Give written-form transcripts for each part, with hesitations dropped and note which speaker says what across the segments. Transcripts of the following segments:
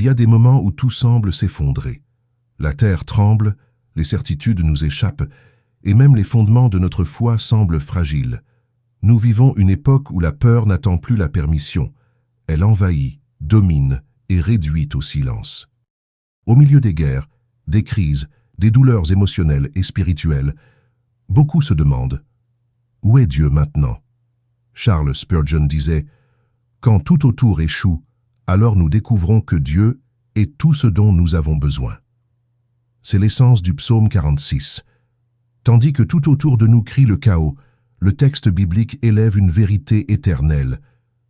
Speaker 1: Il y a des moments où tout semble s'effondrer. La terre tremble, les certitudes nous échappent, et même les fondements de notre foi semblent fragiles. Nous vivons une époque où la peur n'attend plus la permission. Elle envahit, domine et réduit au silence. Au milieu des guerres, des crises, des douleurs émotionnelles et spirituelles, beaucoup se demandent « Où est Dieu maintenant ?» Charles Spurgeon disait « Quand tout autour échoue, alors nous découvrons que Dieu est tout ce dont nous avons besoin. » C'est l'essence du psaume 46. Tandis que tout autour de nous crie le chaos, le texte biblique élève une vérité éternelle.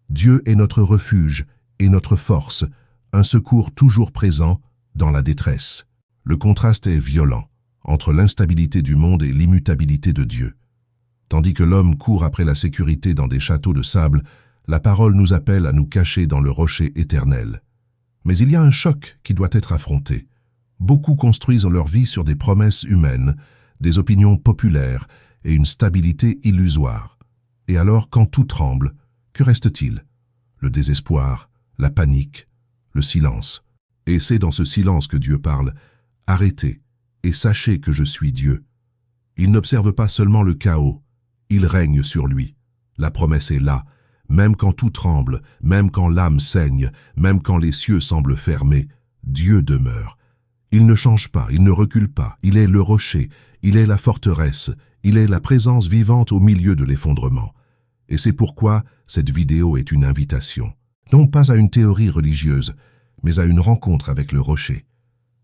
Speaker 1: Dieu est notre refuge et notre force, un secours toujours présent dans la détresse. Le contraste est violent entre l'instabilité du monde et l'immutabilité de Dieu. Tandis que l'homme court après la sécurité dans des châteaux de sable, la parole nous appelle à nous cacher dans le rocher éternel. Mais il y a un choc qui doit être affronté. Beaucoup construisent leur vie sur des promesses humaines, des opinions populaires et une stabilité illusoire. Et alors, quand tout tremble, que reste-t-il? Le désespoir, la panique, le silence. Et c'est dans ce silence que Dieu parle. Arrêtez et sachez que je suis Dieu. Il n'observe pas seulement le chaos, il règne sur lui. La promesse est là, même quand tout tremble, même quand l'âme saigne, même quand les cieux semblent fermés, Dieu demeure. Il ne change pas, il ne recule pas, il est le rocher, il est la forteresse, il est la présence vivante au milieu de l'effondrement. Et c'est pourquoi cette vidéo est une invitation, non pas à une théorie religieuse, mais à une rencontre avec le rocher.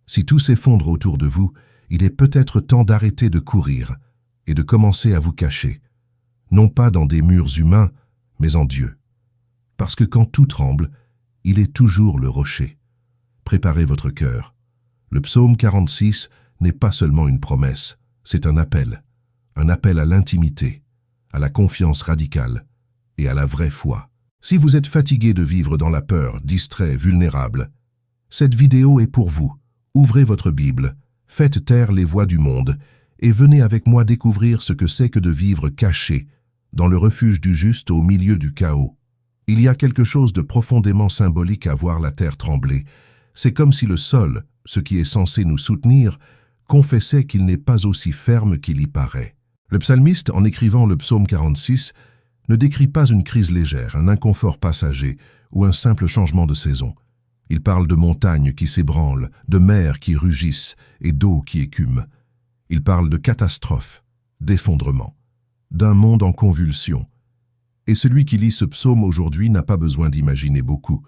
Speaker 1: Si tout s'effondre autour de vous, il est peut-être temps d'arrêter de courir et de commencer à vous cacher, non pas dans des murs humains, mais en Dieu. Parce que quand tout tremble, il est toujours le rocher. Préparez votre cœur. Le psaume 46 n'est pas seulement une promesse, c'est un appel à l'intimité, à la confiance radicale et à la vraie foi. Si vous êtes fatigué de vivre dans la peur, distrait, vulnérable, cette vidéo est pour vous. Ouvrez votre Bible, faites taire les voix du monde et venez avec moi découvrir ce que c'est que de vivre caché, dans le refuge du juste au milieu du chaos. Il y a quelque chose de profondément symbolique à voir la terre trembler. C'est comme si le sol, ce qui est censé nous soutenir, confessait qu'il n'est pas aussi ferme qu'il y paraît. Le psalmiste, en écrivant le psaume 46, ne décrit pas une crise légère, un inconfort passager ou un simple changement de saison. Il parle de montagnes qui s'ébranlent, de mers qui rugissent et d'eau qui écume. Il parle de catastrophes, d'effondrement, d'un monde en convulsion. Et celui qui lit ce psaume aujourd'hui n'a pas besoin d'imaginer beaucoup,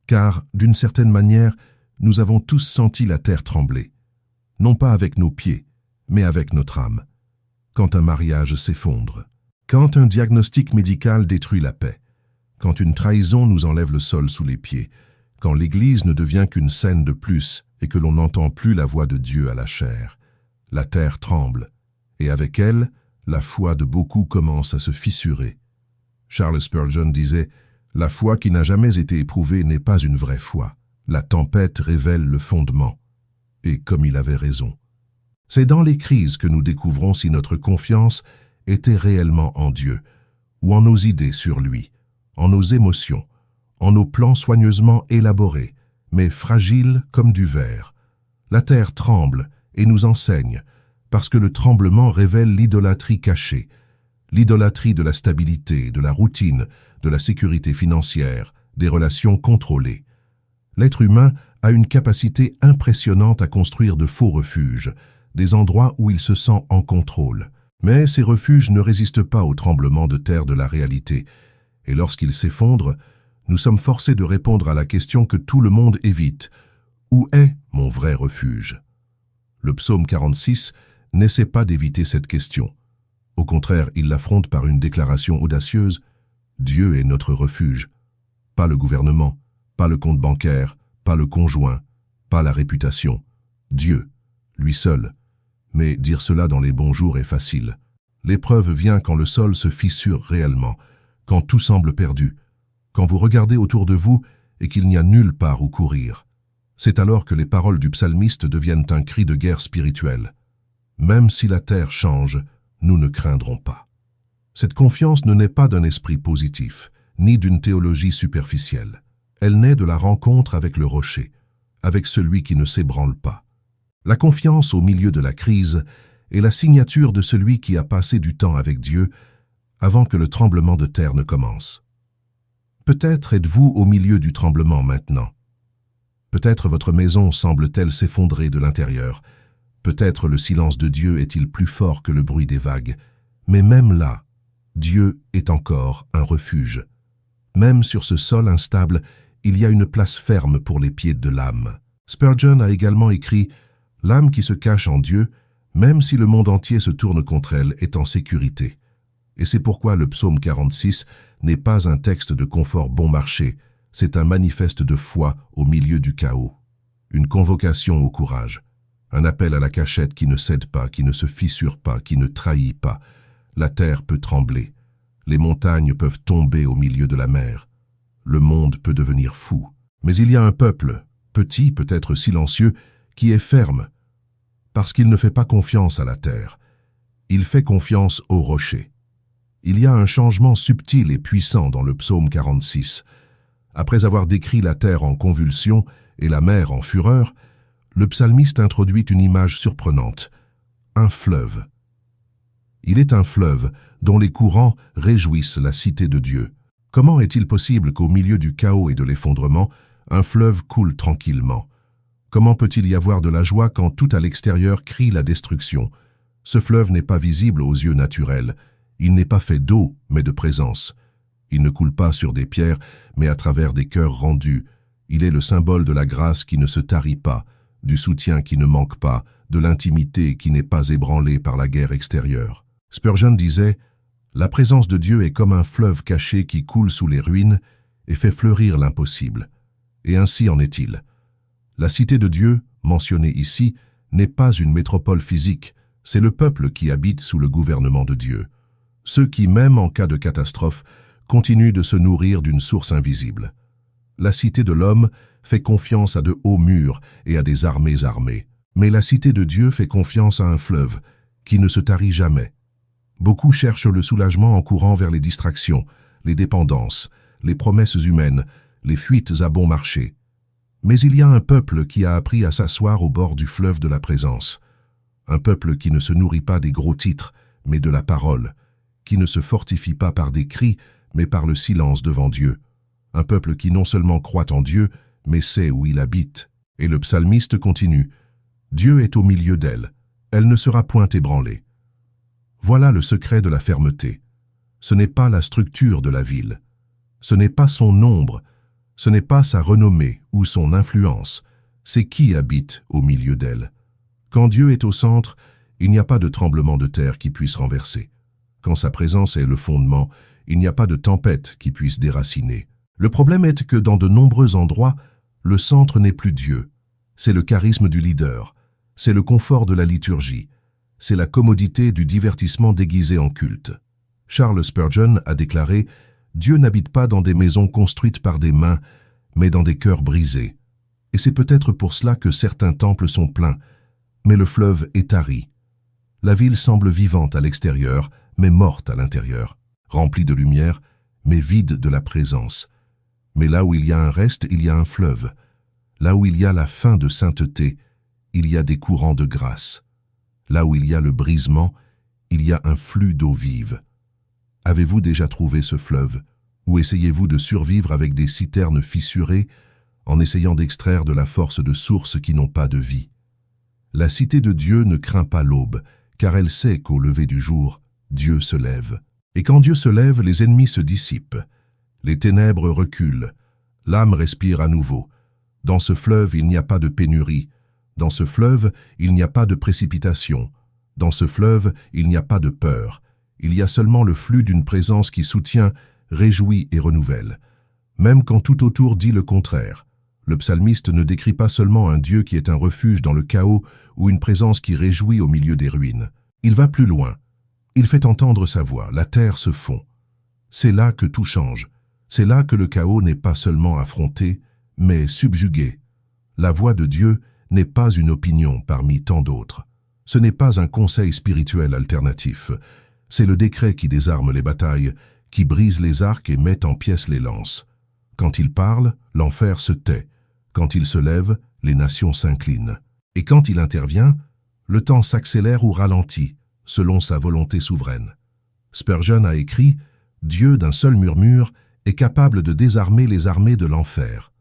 Speaker 1: car, d'une certaine manière, nous avons tous senti la terre trembler, non pas avec nos pieds, mais avec notre âme. Quand un mariage s'effondre, quand un diagnostic médical détruit la paix, quand une trahison nous enlève le sol sous les pieds, quand l'Église ne devient qu'une scène de plus et que l'on n'entend plus la voix de Dieu à la chair, la terre tremble, et avec elle, la foi de beaucoup commence à se fissurer. Charles Spurgeon disait « La foi qui n'a jamais été éprouvée n'est pas une vraie foi. La tempête révèle le fondement. » Et comme il avait raison. C'est dans les crises que nous découvrons si notre confiance était réellement en Dieu, ou en nos idées sur lui, en nos émotions, en nos plans soigneusement élaborés, mais fragiles comme du verre. La terre tremble et nous enseigne, parce que le tremblement révèle l'idolâtrie cachée, l'idolâtrie de la stabilité, de la routine, de la sécurité financière, des relations contrôlées. L'être humain a une capacité impressionnante à construire de faux refuges, des endroits où il se sent en contrôle. Mais ces refuges ne résistent pas au tremblement de terre de la réalité, et lorsqu'ils s'effondrent, nous sommes forcés de répondre à la question que tout le monde évite. Où est mon vrai refuge? Le psaume 46 n'essaie pas d'éviter cette question. Au contraire, il l'affronte par une déclaration audacieuse. Dieu est notre refuge. Pas le gouvernement, pas le compte bancaire, pas le conjoint, pas la réputation. Dieu, lui seul. Mais dire cela dans les bons jours est facile. L'épreuve vient quand le sol se fissure réellement, quand tout semble perdu, quand vous regardez autour de vous et qu'il n'y a nulle part où courir. C'est alors que les paroles du psalmiste deviennent un cri de guerre spirituelle. Même si la terre change, nous ne craindrons pas. Cette confiance ne naît pas d'un esprit positif, ni d'une théologie superficielle. Elle naît de la rencontre avec le rocher, avec celui qui ne s'ébranle pas. La confiance au milieu de la crise est la signature de celui qui a passé du temps avec Dieu avant que le tremblement de terre ne commence. Peut-être êtes-vous au milieu du tremblement maintenant. Peut-être votre maison semble-t-elle s'effondrer de l'intérieur. Peut-être le silence de Dieu est-il plus fort que le bruit des vagues. Mais même là, Dieu est encore un refuge. Même sur ce sol instable, il y a une place ferme pour les pieds de l'âme. Spurgeon a également écrit « L'âme qui se cache en Dieu, même si le monde entier se tourne contre elle, est en sécurité. » Et c'est pourquoi le psaume 46 n'est pas un texte de confort bon marché, c'est un manifeste de foi au milieu du chaos. Une convocation au courage, un appel à la cachette qui ne cède pas, qui ne se fissure pas, qui ne trahit pas. La terre peut trembler, les montagnes peuvent tomber au milieu de la mer. Le monde peut devenir fou. Mais il y a un peuple, petit, peut-être silencieux, qui est ferme, parce qu'il ne fait pas confiance à la terre. Il fait confiance au rocher. Il y a un changement subtil et puissant dans le psaume 46. Après avoir décrit la terre en convulsion et la mer en fureur, le psalmiste introduit une image surprenante, un fleuve. Il est un fleuve dont les courants réjouissent la cité de Dieu. Comment est-il possible qu'au milieu du chaos et de l'effondrement, un fleuve coule tranquillement? Comment peut-il y avoir de la joie quand tout à l'extérieur crie la destruction? Ce fleuve n'est pas visible aux yeux naturels. Il n'est pas fait d'eau, mais de présence. Il ne coule pas sur des pierres, mais à travers des cœurs rendus. Il est le symbole de la grâce qui ne se tarit pas, du soutien qui ne manque pas, de l'intimité qui n'est pas ébranlée par la guerre extérieure. Spurgeon disait « La présence de Dieu est comme un fleuve caché qui coule sous les ruines et fait fleurir l'impossible. » Et ainsi en est-il. La cité de Dieu, mentionnée ici, n'est pas une métropole physique, c'est le peuple qui habite sous le gouvernement de Dieu. Ceux qui, même en cas de catastrophe, continuent de se nourrir d'une source invisible. La cité de l'homme fait confiance à de hauts murs et à des armées armées. Mais la cité de Dieu fait confiance à un fleuve qui ne se tarit jamais. Beaucoup cherchent le soulagement en courant vers les distractions, les dépendances, les promesses humaines, les fuites à bon marché. Mais il y a un peuple qui a appris à s'asseoir au bord du fleuve de la présence. Un peuple qui ne se nourrit pas des gros titres, mais de la parole, qui ne se fortifie pas par des cris, mais par le silence devant Dieu. Un peuple qui non seulement croit en Dieu, mais sait où il habite. Et le psalmiste continue. Dieu est au milieu d'elle. Elle ne sera point ébranlée. Voilà le secret de la fermeté. Ce n'est pas la structure de la ville. Ce n'est pas son nombre. Ce n'est pas sa renommée ou son influence. C'est qui habite au milieu d'elle. Quand Dieu est au centre, il n'y a pas de tremblement de terre qui puisse renverser. Quand sa présence est le fondement, il n'y a pas de tempête qui puisse déraciner. Le problème est que dans de nombreux endroits, le centre n'est plus Dieu. C'est le charisme du leader. C'est le confort de la liturgie. C'est la commodité du divertissement déguisé en culte. Charles Spurgeon a déclaré « Dieu n'habite pas dans des maisons construites par des mains, mais dans des cœurs brisés. » Et c'est peut-être pour cela que certains temples sont pleins, mais le fleuve est tari. La ville semble vivante à l'extérieur, mais morte à l'intérieur, remplie de lumière, mais vide de la présence. Mais là où il y a un reste, il y a un fleuve. Là où il y a la fin de sainteté, il y a des courants de grâce. Là où il y a le brisement, il y a un flux d'eau vive. Avez-vous déjà trouvé ce fleuve? Ou essayez-vous de survivre avec des citernes fissurées en essayant d'extraire de la force de sources qui n'ont pas de vie? La cité de Dieu ne craint pas l'aube, car elle sait qu'au lever du jour, Dieu se lève. Et quand Dieu se lève, les ennemis se dissipent. Les ténèbres reculent. L'âme respire à nouveau. Dans ce fleuve, il n'y a pas de pénurie. Dans ce fleuve, il n'y a pas de précipitation. Dans ce fleuve, il n'y a pas de peur. Il y a seulement le flux d'une présence qui soutient, réjouit et renouvelle. Même quand tout autour dit le contraire. Le psalmiste ne décrit pas seulement un Dieu qui est un refuge dans le chaos ou une présence qui réjouit au milieu des ruines. Il va plus loin. Il fait entendre sa voix, la terre se fond. C'est là que tout change. C'est là que le chaos n'est pas seulement affronté, mais subjugué. La voix de Dieu n'est pas une opinion parmi tant d'autres. Ce n'est pas un conseil spirituel alternatif. C'est le décret qui désarme les batailles, qui brise les arcs et met en pièces les lances. Quand il parle, l'enfer se tait. Quand il se lève, les nations s'inclinent. Et quand il intervient, le temps s'accélère ou ralentit, selon sa volonté souveraine. Spurgeon a écrit « Dieu, d'un seul murmure, est capable de désarmer les armées de l'enfer. »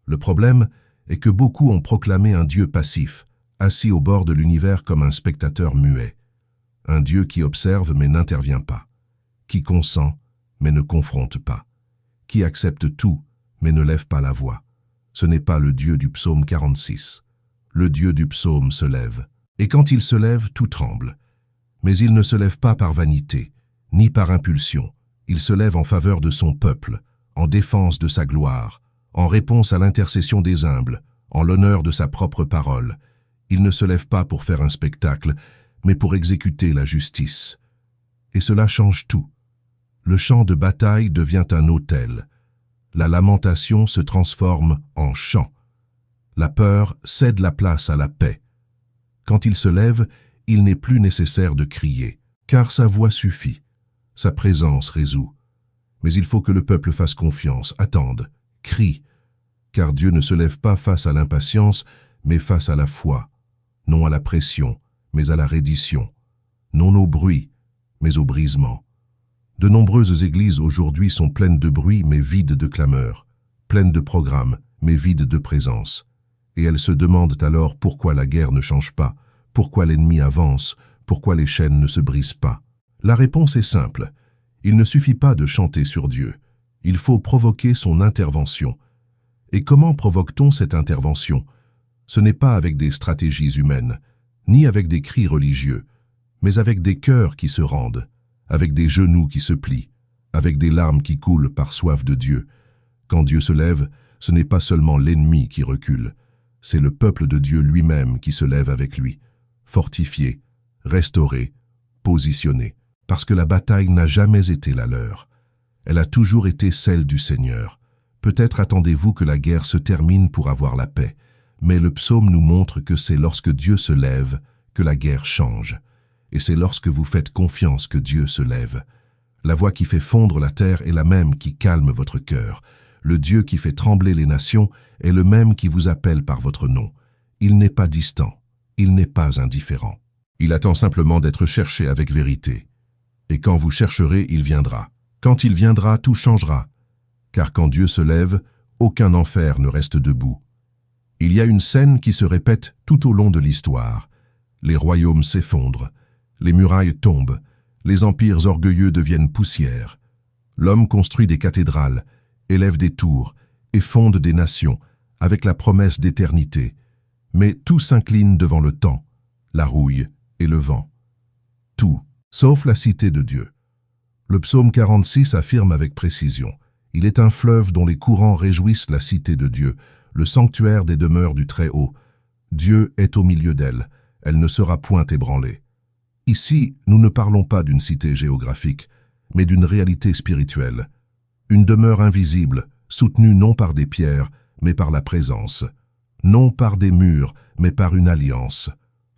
Speaker 1: Le problème est que beaucoup ont proclamé un Dieu passif, assis au bord de l'univers comme un spectateur muet. Un Dieu qui observe mais n'intervient pas, qui consent mais ne confronte pas, qui accepte tout mais ne lève pas la voix. Ce n'est pas le Dieu du psaume 46. Le Dieu du psaume se lève. Et quand il se lève, tout tremble. Mais il ne se lève pas par vanité, ni par impulsion. Il se lève en faveur de son peuple, en défense de sa gloire, en réponse à l'intercession des humbles, en l'honneur de sa propre parole. Il ne se lève pas pour faire un spectacle, mais pour exécuter la justice. Et cela change tout. Le champ de bataille devient un autel. La lamentation se transforme en chant. La peur cède la place à la paix. Quand il se lève, il n'est plus nécessaire de crier, car sa voix suffit. Sa présence résout. Mais il faut que le peuple fasse confiance, attende, crie, car Dieu ne se lève pas face à l'impatience, mais face à la foi, non à la pression, mais à la reddition, non au bruit, mais au brisement. De nombreuses églises aujourd'hui sont pleines de bruit, mais vides de clameur, pleines de programmes, mais vides de présence. Et elles se demandent alors pourquoi la guerre ne change pas, pourquoi l'ennemi avance, pourquoi les chaînes ne se brisent pas. La réponse est simple. Il ne suffit pas de chanter sur Dieu. Il faut provoquer son intervention. Et comment provoque-t-on cette intervention? Ce n'est pas avec des stratégies humaines, ni avec des cris religieux, mais avec des cœurs qui se rendent, avec des genoux qui se plient, avec des larmes qui coulent par soif de Dieu. Quand Dieu se lève, ce n'est pas seulement l'ennemi qui recule, c'est le peuple de Dieu lui-même qui se lève avec lui, fortifié, restauré, positionné, parce que la bataille n'a jamais été la leur. Elle a toujours été celle du Seigneur. Peut-être attendez-vous que la guerre se termine pour avoir la paix, mais le psaume nous montre que c'est lorsque Dieu se lève que la guerre change. Et c'est lorsque vous faites confiance que Dieu se lève. La voix qui fait fondre la terre est la même qui calme votre cœur. Le Dieu qui fait trembler les nations est le même qui vous appelle par votre nom. Il n'est pas distant, il n'est pas indifférent. Il attend simplement d'être cherché avec vérité. Et quand vous chercherez, il viendra. Quand il viendra, tout changera. Car quand Dieu se lève, aucun enfer ne reste debout. Il y a une scène qui se répète tout au long de l'histoire. Les royaumes s'effondrent, les murailles tombent, les empires orgueilleux deviennent poussière. L'homme construit des cathédrales, élève des tours et fonde des nations avec la promesse d'éternité. Mais tout s'incline devant le temps, la rouille et le vent. Tout, sauf la cité de Dieu. Le psaume 46 affirme avec précision. Il est un fleuve dont les courants réjouissent la cité de Dieu, le sanctuaire des demeures du Très-Haut. Dieu est au milieu d'elle, elle ne sera point ébranlée. Ici, nous ne parlons pas d'une cité géographique, mais d'une réalité spirituelle. Une demeure invisible, soutenue non par des pierres, mais par la présence. Non par des murs, mais par une alliance.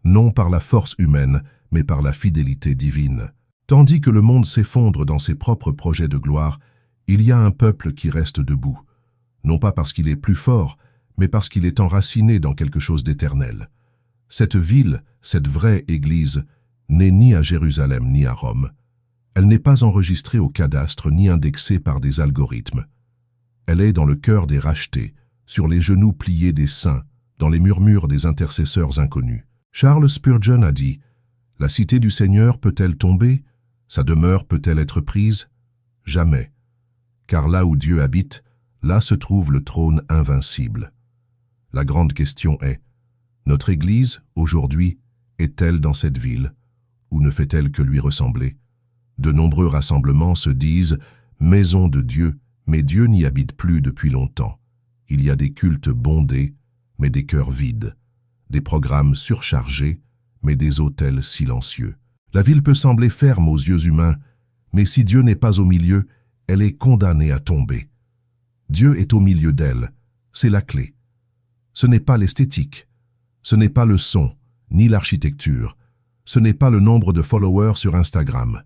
Speaker 1: Non par la force humaine, mais par la fidélité divine. Tandis que le monde s'effondre dans ses propres projets de gloire, il y a un peuple qui reste debout. Non pas parce qu'il est plus fort, mais parce qu'il est enraciné dans quelque chose d'éternel. Cette ville, cette vraie Église, n'est ni à Jérusalem ni à Rome. Elle n'est pas enregistrée au cadastre ni indexée par des algorithmes. Elle est dans le cœur des rachetés, sur les genoux pliés des saints, dans les murmures des intercesseurs inconnus. Charles Spurgeon a dit « La cité du Seigneur peut-elle tomber? Sa demeure peut-elle être prise? Jamais. Car là où Dieu habite, là se trouve le trône invincible. » La grande question est, notre Église, aujourd'hui, est-elle dans cette ville, ou ne fait-elle que lui ressembler? De nombreux rassemblements se disent « maison de Dieu », mais Dieu n'y habite plus depuis longtemps. Il y a des cultes bondés, mais des cœurs vides, des programmes surchargés, mais des autels silencieux. La ville peut sembler ferme aux yeux humains, mais si Dieu n'est pas au milieu, elle est condamnée à tomber. Dieu est au milieu d'elle, c'est la clé. Ce n'est pas l'esthétique, ce n'est pas le son, ni l'architecture, ce n'est pas le nombre de followers sur Instagram,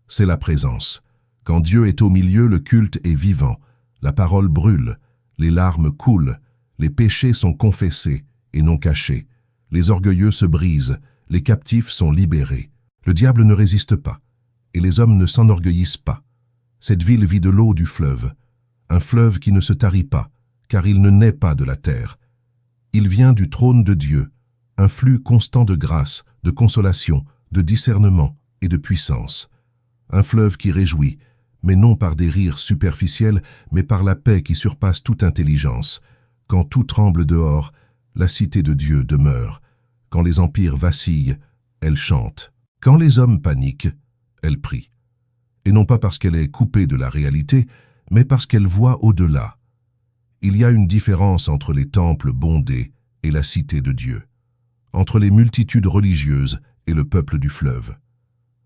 Speaker 1: c'est la présence. Quand Dieu est au milieu, le culte est vivant, la parole brûle, les larmes coulent, Les péchés sont confessés et non cachés. Les orgueilleux se brisent, les captifs sont libérés. Le diable ne résiste pas, et les hommes ne s'enorgueillissent pas. Cette ville vit de l'eau du fleuve, un fleuve qui ne se tarit pas, car il ne naît pas de la terre. Il vient du trône de Dieu, un flux constant de grâce, de consolation, de discernement et de puissance. Un fleuve qui réjouit, mais non par des rires superficiels, mais par la paix qui surpasse toute intelligence. Quand tout tremble dehors, la cité de Dieu demeure. Quand les empires vacillent, elle chante. Quand les hommes paniquent, elle prie. Et non pas parce qu'elle est coupée de la réalité, mais parce qu'elle voit au-delà. Il y a une différence entre les temples bondés et la cité de Dieu, entre les multitudes religieuses et le peuple du fleuve.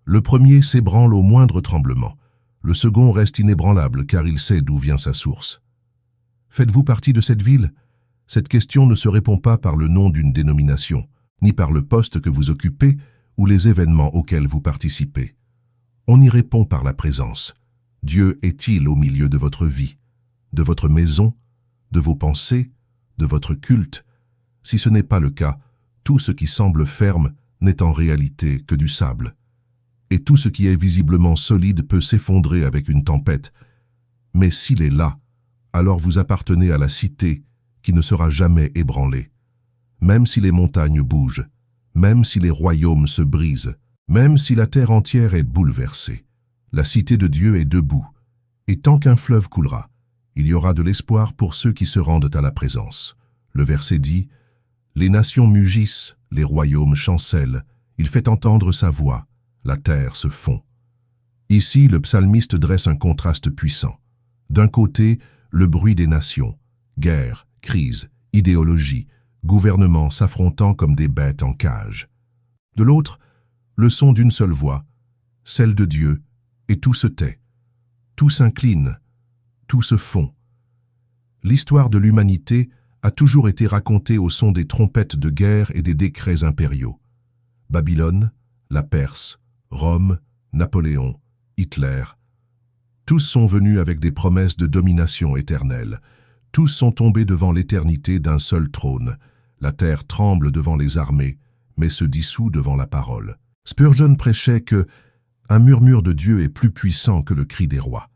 Speaker 1: Le premier s'ébranle au moindre tremblement. Le second reste inébranlable car il sait d'où vient sa source. Faites-vous partie de cette ville? Cette question ne se répond pas par le nom d'une dénomination, ni par le poste que vous occupez ou les événements auxquels vous participez. On y répond par la présence. Dieu est-il au milieu de votre vie, de votre maison, de vos pensées, de votre culte? Si ce n'est pas le cas, tout ce qui semble ferme n'est en réalité que du sable. Et tout ce qui est visiblement solide peut s'effondrer avec une tempête. Mais s'il est là, alors vous appartenez à la cité qui ne sera jamais ébranlée. Même si les montagnes bougent, même si les royaumes se brisent, même si la terre entière est bouleversée, la cité de Dieu est debout. Et tant qu'un fleuve coulera, il y aura de l'espoir pour ceux qui se rendent à la présence. Le verset dit « Les nations mugissent, les royaumes chancellent, il fait entendre sa voix, la terre se fond. » Ici, le psalmiste dresse un contraste puissant. D'un côté, le bruit des nations, guerre, crise, idéologie, gouvernements s'affrontant comme des bêtes en cage. De l'autre, le son d'une seule voix, celle de Dieu, et tout se tait, tout s'incline, tout se fond. L'histoire de l'humanité a toujours été racontée au son des trompettes de guerre et des décrets impériaux. Babylone, la Perse, Rome, Napoléon, Hitler. Tous sont venus avec des promesses de domination éternelle. Tous sont tombés devant l'éternité d'un seul trône. La terre tremble devant les armées, mais se dissout devant la parole. Spurgeon prêchait que « un murmure de Dieu est plus puissant que le cri des rois ».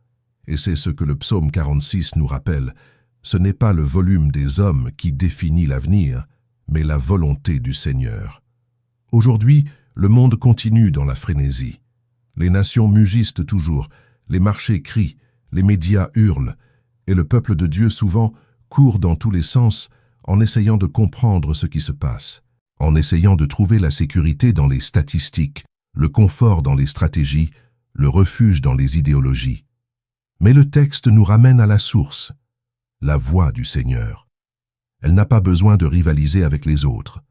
Speaker 1: Et c'est ce que le psaume 46 nous rappelle. Ce n'est pas le volume des hommes qui définit l'avenir, mais la volonté du Seigneur. Aujourd'hui, le monde continue dans la frénésie. Les nations mugissent toujours, les marchés crient, les médias hurlent, et le peuple de Dieu souvent court dans tous les sens en essayant de comprendre ce qui se passe, en essayant de trouver la sécurité dans les statistiques, le confort dans les stratégies, le refuge dans les idéologies. Mais le texte nous ramène à la source, la voix du Seigneur. Elle n'a pas besoin de rivaliser avec les autres.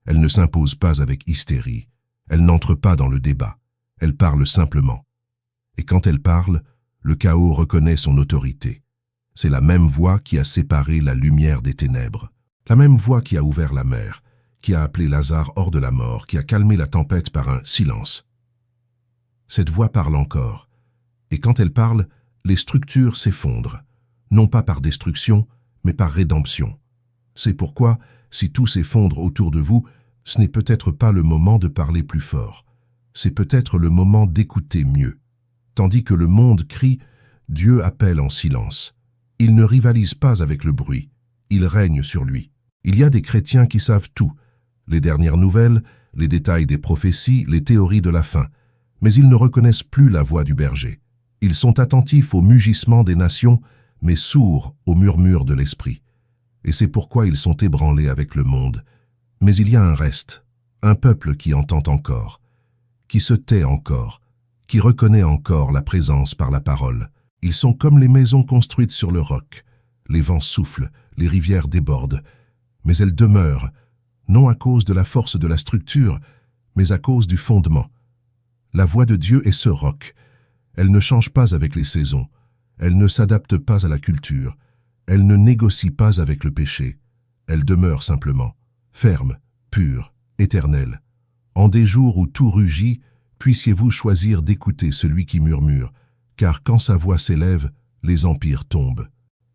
Speaker 1: Elle ne s'impose pas avec hystérie. Elle n'entre pas dans le débat. Elle parle simplement. Et quand elle parle, le chaos reconnaît son autorité. C'est la même voix qui a séparé la lumière des ténèbres. La même voix qui a ouvert la mer, qui a appelé Lazare hors de la mort, qui a calmé la tempête par un silence. Cette voix parle encore. Et quand elle parle, les structures s'effondrent, non pas par destruction, mais par rédemption. C'est pourquoi, si tout s'effondre autour de vous, ce n'est peut-être pas le moment de parler plus fort. C'est peut-être le moment d'écouter mieux. Tandis que le monde crie, Dieu appelle en silence. Il ne rivalise pas avec le bruit, il règne sur lui. Il y a des chrétiens qui savent tout, les dernières nouvelles, les détails des prophéties, les théories de la fin, mais ils ne reconnaissent plus la voix du berger. Ils sont attentifs au mugissement des nations, mais sourds au murmure de l'esprit. Et c'est pourquoi ils sont ébranlés avec le monde. Mais il y a un reste, un peuple qui entend encore, qui se tait encore, qui reconnaît encore la présence par la parole. Ils sont comme les maisons construites sur le roc. Les vents soufflent, les rivières débordent, mais elles demeurent, non à cause de la force de la structure, mais à cause du fondement. La voix de Dieu est ce roc. Elle ne change pas avec les saisons, elle ne s'adapte pas à la culture, elle ne négocie pas avec le péché, elle demeure simplement, ferme, pure, éternelle. En des jours où tout rugit, puissiez-vous choisir d'écouter celui qui murmure, car quand sa voix s'élève, les empires tombent.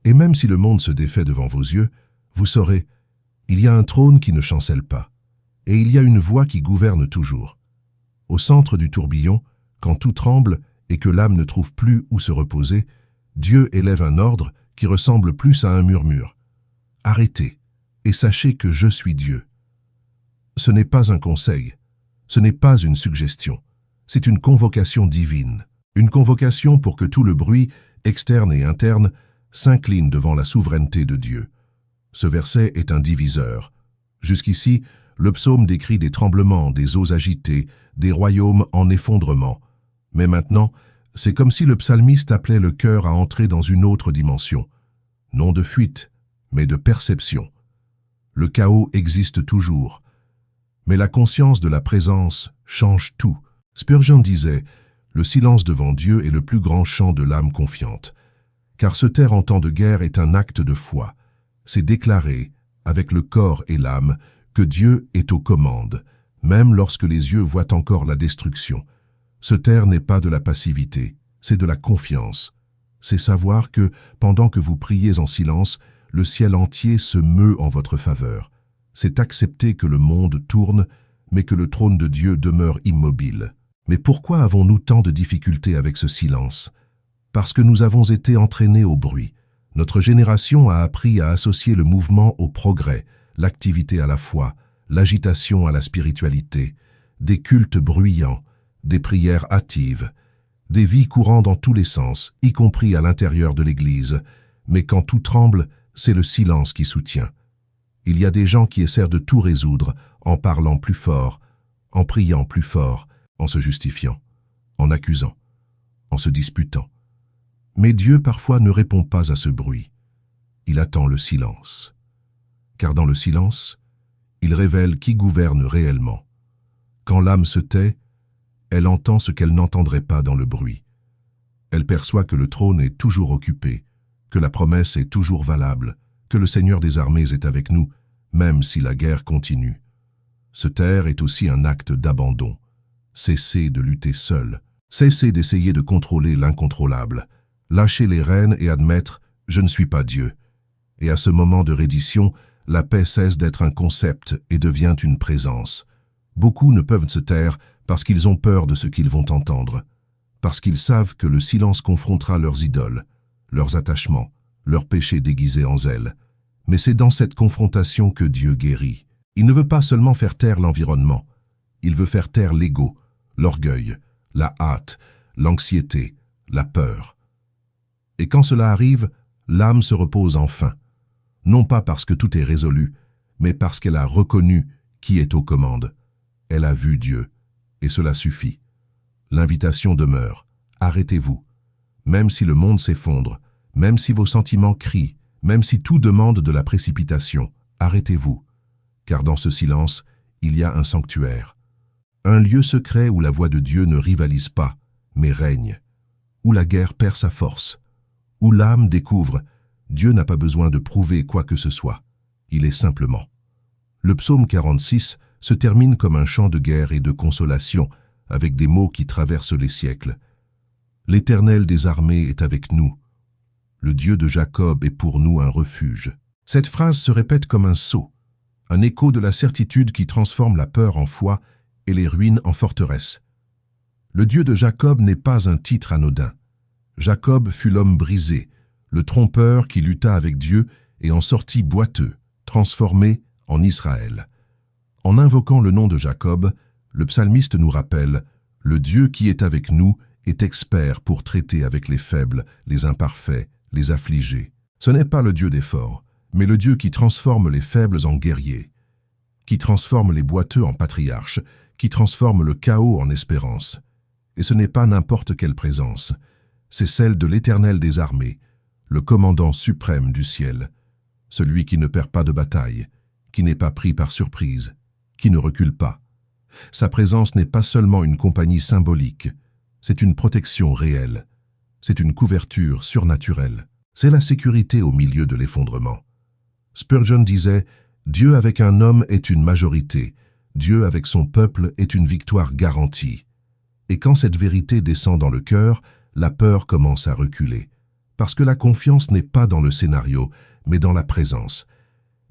Speaker 1: Et même si le monde se défait devant vos yeux, Vous saurez, il y a un trône qui ne chancelle pas, et il y a une voix qui gouverne toujours. Au centre du tourbillon, quand tout tremble et que l'âme ne trouve plus où se reposer, Dieu élève un ordre qui ressemble plus à un murmure. Arrêtez, et sachez que je suis Dieu. Ce n'est pas un conseil, ce n'est pas une suggestion, c'est une convocation divine. Une convocation pour que tout le bruit, externe et interne, s'incline devant la souveraineté de Dieu. Ce verset est un diviseur. Jusqu'ici, le psaume décrit des tremblements, des eaux agitées, des royaumes en effondrement. Mais maintenant, c'est comme si le psalmiste appelait le cœur à entrer dans une autre dimension. Non de fuite, mais de perception. Le chaos existe toujours. Mais la conscience de la présence change tout. Spurgeon disait « Le silence devant Dieu est le plus grand chant de l'âme confiante. » Car se taire en temps de guerre est un acte de foi. C'est déclarer, avec le corps et l'âme, que Dieu est aux commandes, même lorsque les yeux voient encore la destruction. Se taire n'est pas de la passivité, c'est de la confiance. C'est savoir que, pendant que vous priez en silence, le ciel entier se meut en votre faveur. C'est accepter que le monde tourne, mais que le trône de Dieu demeure immobile. Mais pourquoi avons-nous tant de difficultés avec ce silence? Parce que nous avons été entraînés au bruit. Notre génération a appris à associer le mouvement au progrès, l'activité à la foi, l'agitation à la spiritualité, des cultes bruyants, des prières hâtives, des vies courant dans tous les sens, y compris à l'intérieur de l'Église. Mais quand tout tremble, c'est le silence qui soutient. Il y a des gens qui essaient de tout résoudre en parlant plus fort, en priant plus fort, en se justifiant, en accusant, en se disputant. Mais Dieu parfois ne répond pas à ce bruit. Il attend le silence. Car dans le silence, il révèle qui gouverne réellement. Quand l'âme se tait, elle entend ce qu'elle n'entendrait pas dans le bruit. Elle perçoit que le trône est toujours occupé, que la promesse est toujours valable, que le Seigneur des armées est avec nous, même si la guerre continue. Se taire est aussi un acte d'abandon. Cesser de lutter seul, cesser d'essayer de contrôler l'incontrôlable, lâcher les rênes et admettre « je ne suis pas Dieu ». Et à ce moment de reddition, la paix cesse d'être un concept et devient une présence. Beaucoup ne peuvent se taire parce qu'ils ont peur de ce qu'ils vont entendre, parce qu'ils savent que le silence confrontera leurs idoles, leurs attachements, leurs péchés déguisés en zèle. Mais c'est dans cette confrontation que Dieu guérit. Il ne veut pas seulement faire taire l'environnement, il veut faire taire l'ego, l'orgueil, la hâte, l'anxiété, la peur. Et quand cela arrive, l'âme se repose enfin, non pas parce que tout est résolu, mais parce qu'elle a reconnu qui est aux commandes. Elle a vu Dieu, et cela suffit. L'invitation demeure, arrêtez-vous. Même si le monde s'effondre, même si vos sentiments crient, même si tout demande de la précipitation, arrêtez-vous. Car dans ce silence, il y a un sanctuaire. Un lieu secret où la voix de Dieu ne rivalise pas, mais règne. Où la guerre perd sa force. Où l'âme découvre, Dieu n'a pas besoin de prouver quoi que ce soit. Il est simplement. Le psaume 46 se termine comme un chant de guerre et de consolation, avec des mots qui traversent les siècles. L'Éternel des armées est avec nous. Le Dieu de Jacob est pour nous un refuge. Cette phrase se répète comme un sceau, un écho de la certitude qui transforme la peur en foi et les ruines en forteresse. Le Dieu de Jacob n'est pas un titre anodin. Jacob fut l'homme brisé, le trompeur qui lutta avec Dieu et en sortit boiteux, transformé en Israël. En invoquant le nom de Jacob, le psalmiste nous rappelle « Le Dieu qui est avec nous est expert pour traiter avec les faibles, les imparfaits, les affligés. Ce n'est pas le Dieu des forts, mais le Dieu qui transforme les faibles en guerriers, qui transforme les boiteux en patriarches, qui transforme le chaos en espérance. Et ce n'est pas n'importe quelle présence, c'est celle de l'Éternel des armées, le commandant suprême du ciel, celui qui ne perd pas de bataille, qui n'est pas pris par surprise, qui ne recule pas. Sa présence n'est pas seulement une compagnie symbolique, c'est une protection réelle, c'est une couverture surnaturelle, c'est la sécurité au milieu de l'effondrement. Spurgeon disait « Dieu avec un homme est une majorité, Dieu avec son peuple est une victoire garantie. » Et quand cette vérité descend dans le cœur, la peur commence à reculer, parce que la confiance n'est pas dans le scénario, mais dans la présence.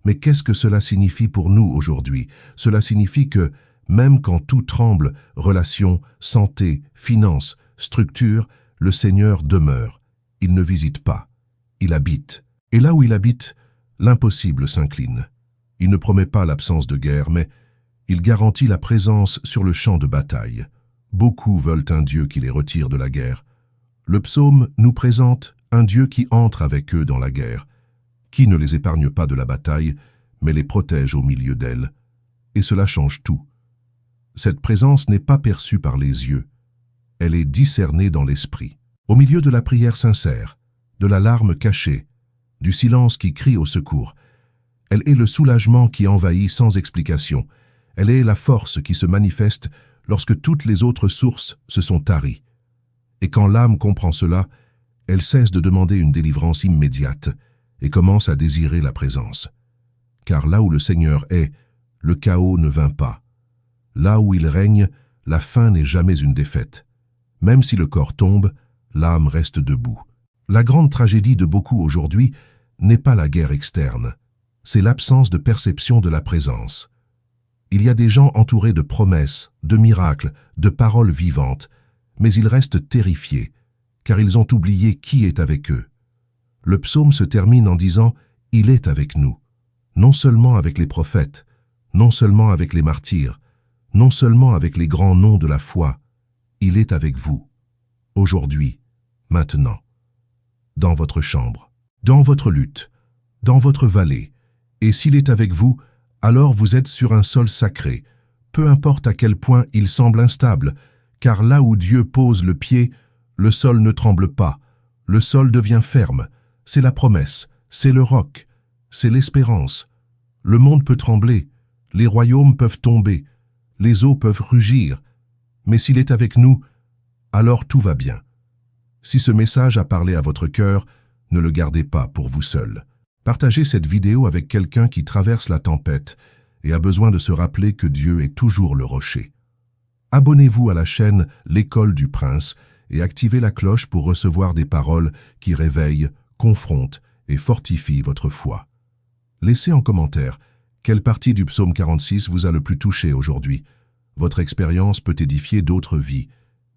Speaker 1: Mais qu'est-ce que cela signifie pour nous aujourd'hui? Cela signifie que, même quand tout tremble, relations, santé, finances, structure, le Seigneur demeure. Il ne visite pas, il habite. Et là où il habite, l'impossible s'incline. Il ne promet pas l'absence de guerre, mais il garantit la présence sur le champ de bataille. Beaucoup veulent un Dieu qui les retire de la guerre. Le psaume nous présente un Dieu qui entre avec eux dans la guerre, qui ne les épargne pas de la bataille, mais les protège au milieu d'elle. Et cela change tout. Cette présence n'est pas perçue par les yeux, elle est discernée dans l'esprit. Au milieu de la prière sincère, de la larme cachée, du silence qui crie au secours, elle est le soulagement qui envahit sans explication. Elle est la force qui se manifeste lorsque toutes les autres sources se sont taries. Et quand l'âme comprend cela, elle cesse de demander une délivrance immédiate et commence à désirer la présence. Car là où le Seigneur est, le chaos ne vint pas. Là où il règne, la fin n'est jamais une défaite. Même si le corps tombe, l'âme reste debout. La grande tragédie de beaucoup aujourd'hui n'est pas la guerre externe, c'est l'absence de perception de la présence. Il y a des gens entourés de promesses, de miracles, de paroles vivantes, mais ils restent terrifiés, car ils ont oublié qui est avec eux. Le psaume se termine en disant « Il est avec nous », non seulement avec les prophètes, non seulement avec les martyrs, non seulement avec les grands noms de la foi, il est avec vous, aujourd'hui, maintenant, dans votre chambre, dans votre lutte, dans votre vallée, et s'il est avec vous, alors vous êtes sur un sol sacré, peu importe à quel point il semble instable, car là où Dieu pose le pied, le sol ne tremble pas, le sol devient ferme, c'est la promesse, c'est le roc, c'est l'espérance. Le monde peut trembler, les royaumes peuvent tomber, les eaux peuvent rugir, mais s'il est avec nous, alors tout va bien. Si ce message a parlé à votre cœur, ne le gardez pas pour vous seul. Partagez cette vidéo avec quelqu'un qui traverse la tempête et a besoin de se rappeler que Dieu est toujours le rocher. Abonnez-vous à la chaîne L'École du Prince et activez la cloche pour recevoir des paroles qui réveillent, confrontent et fortifient votre foi. Laissez en commentaire quelle partie du psaume 46 vous a le plus touché aujourd'hui. Votre expérience peut édifier d'autres vies.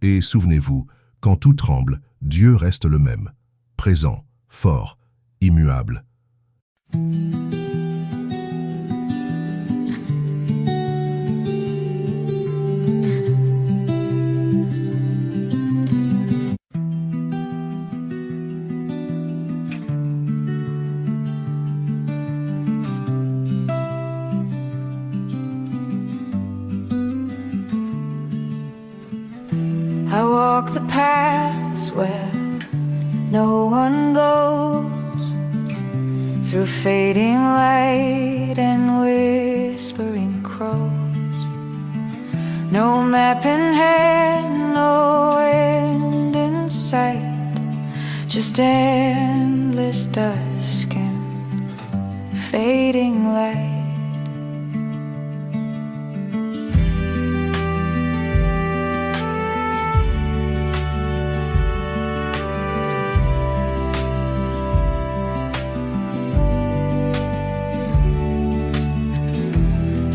Speaker 1: Et souvenez-vous, quand tout tremble, Dieu reste le même, présent, fort, immuable.
Speaker 2: I walk the paths where no one goes, through fading light and whispering crows. No map in hand, no end in sight, just endless dusk and fading light.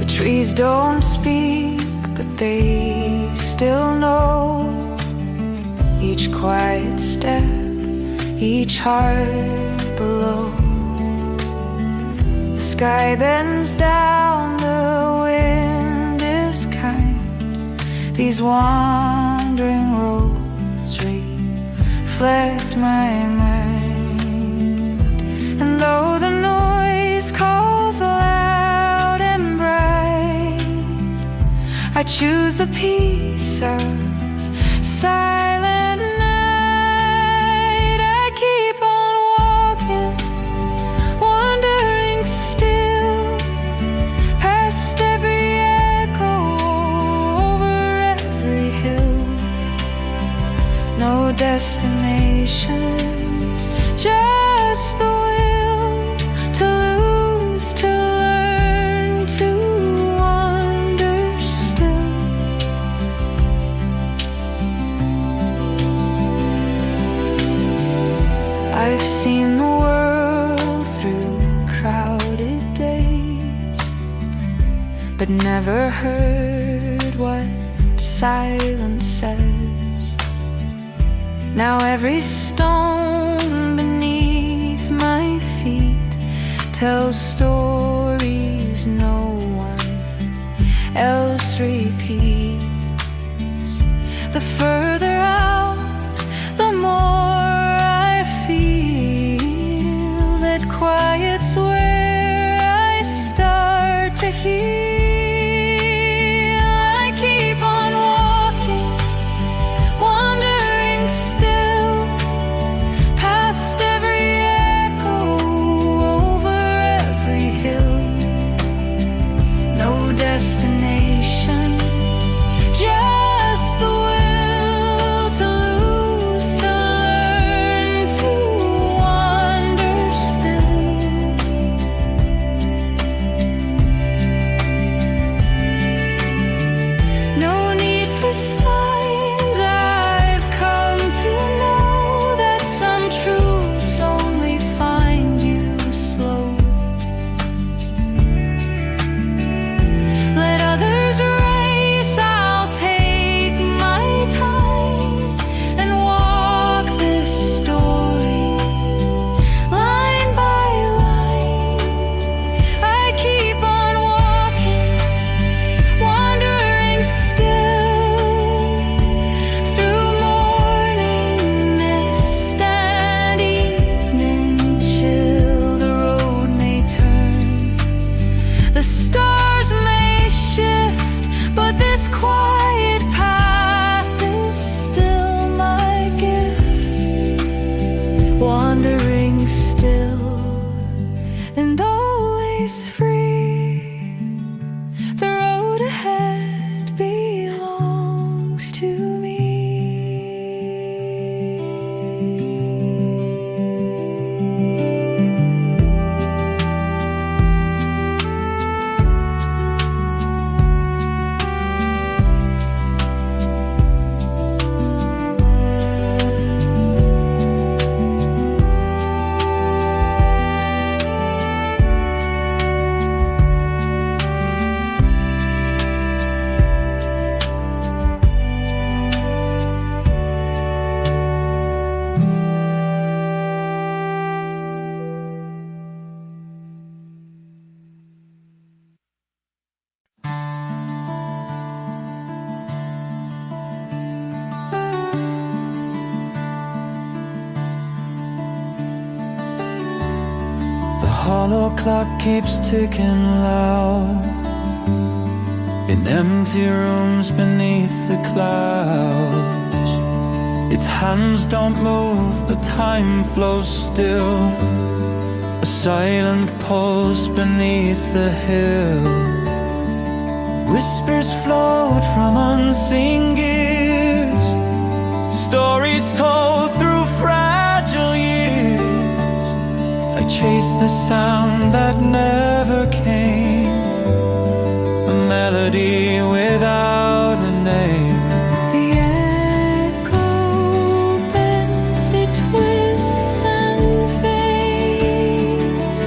Speaker 2: Trees don't speak, but they still know each quiet step, each heart below. The sky bends down, the wind is kind. These wandering roads reflect my mind. And though the noise calls loud and bright, I choose the peace of silent night. I keep on walking, wandering still, past every echo, over every hill. No destination, just the will to lose, to learn, to wander still. I've seen the world through crowded days, but never heard what silence says. Now every stone beneath my feet tells stories no one else repeats. The further out, the more I feel that quiet's where I start to heal. I keep on walking, wandering still, past every echo, over every hill. No destination, just the will to lose, to learn, to wander still. No need for signs, I've come to know that some truths only find you slow. Let others race, I'll take my time and walk this story line by line. I keep on walking, wandering still, through morning mist and evening chill. The road may turn, the stars may shift, but this quiet path is still my gift. Wandering still and always free, the road ahead belongs to me.
Speaker 3: The hollow clock keeps ticking loud in empty rooms beneath the clouds. Its hands don't move, but time flows still, a silent pulse beneath the hill. Whispers float from unseen gears, stories told through fragile years. I chase the sound that never came, a melody without a name.
Speaker 2: The echo bends, it twists and fades,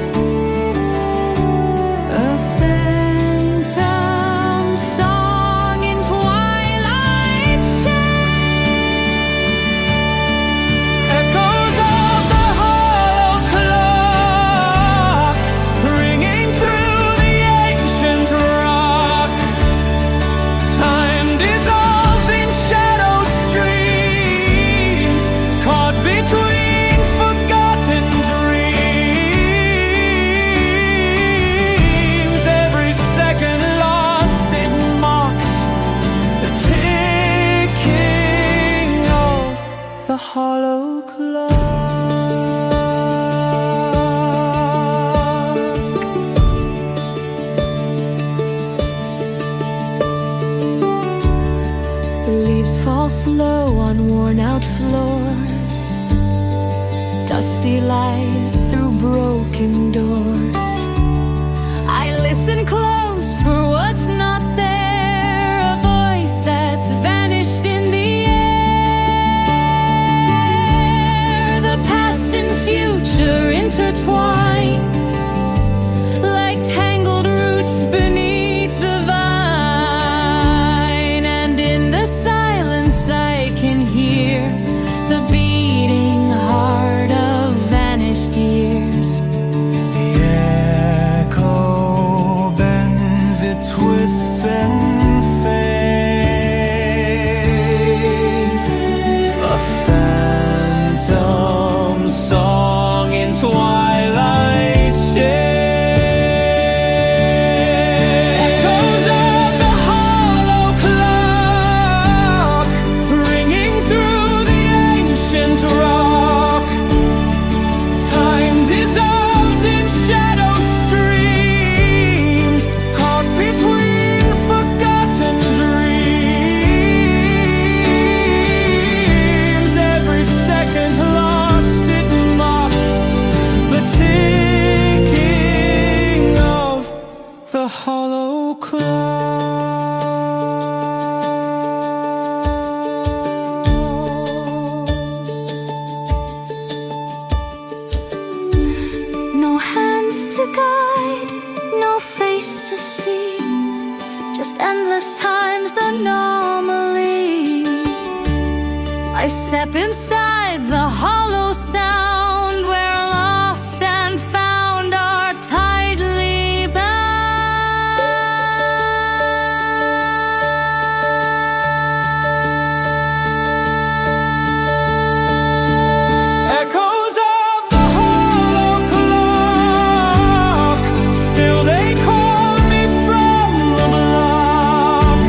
Speaker 2: a phantom song in twilight shades.
Speaker 3: Echoes of the hollow clock ringing through the ancient rock. Time dissolves in shadowed streams, caught between forgotten dreams. Every second lost, it mocks the ticking of the hollow clock.
Speaker 2: Leaves fall slow on worn out floors, dusty light through broken doors. I listen close for what's not there, a voice that's vanished in the air. The past and future intertwine like tangled roots beneath the No hands to guide, no face to see, just endless time's anomaly. I step inside the hollow sound where lost and found are tightly bound.
Speaker 3: Echoes of the hollow clock, still they call me from the block.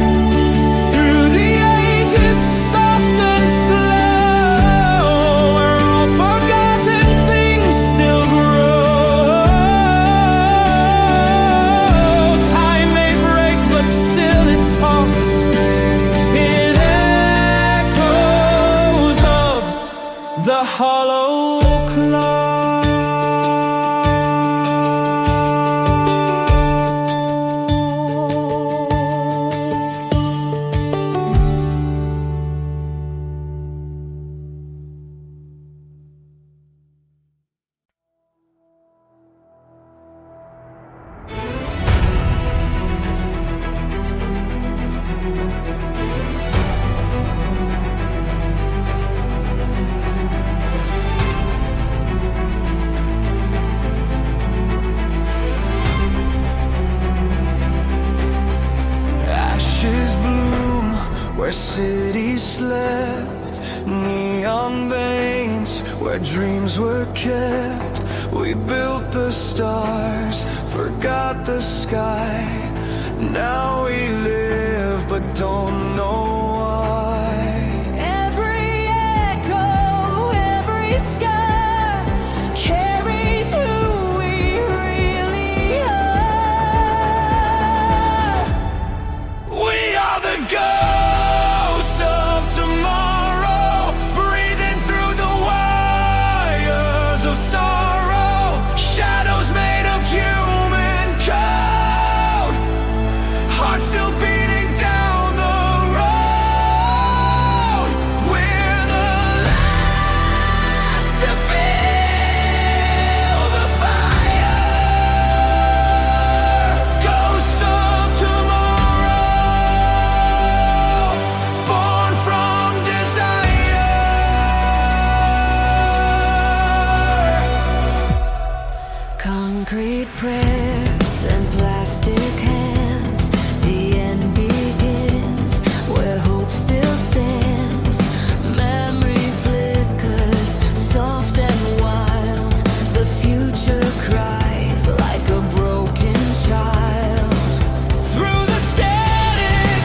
Speaker 3: Through the ages, soft and slow, where all forgotten things still grow. Time may break, but still it talks. It echoes of the hollow clock. Ashes bloom where cities slept, neon veins where dreams were kept. We built the stars, forgot the sky. Now we live but don't know why.
Speaker 2: Every echo, every scar carries who we really are.
Speaker 3: We are the ghosts of tomorrow, breathing through the wires of sorrow. Shadows made of human code, hearts still beating down the road. We're the last to feel the fire. Ghosts of tomorrow, born from desire.
Speaker 2: Concrete prayers and plastic hands. The end begins where hope still stands. Memory flickers, soft and wild. The future cries like a broken child.
Speaker 3: Through the static,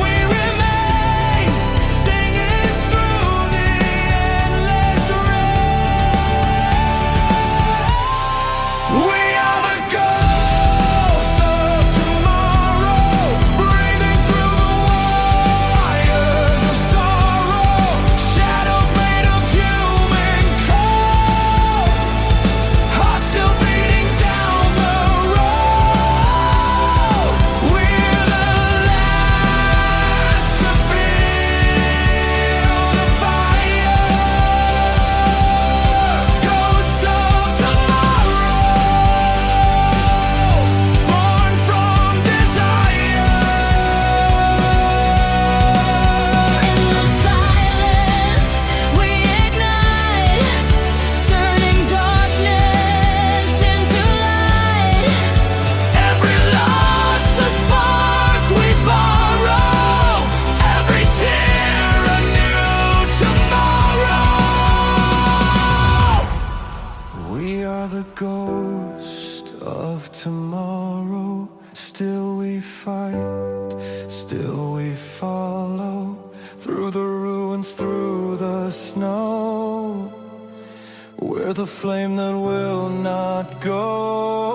Speaker 3: we remain, singing through the endless rain. We are the ghosts of tomorrow, breathing through the wires of sorrow. Shadows made of human code, hearts still beating down the road. We're the last to feel the fire. Ghosts of tomorrow, born from desire.
Speaker 2: In the silence, we ignite, turning darkness into light.
Speaker 3: Every loss a spark we borrow, every tear a new tomorrow. We are the ghost of tomorrow. Still we fight, still we follow, through the ruins, through the snow. We're the flame that will not go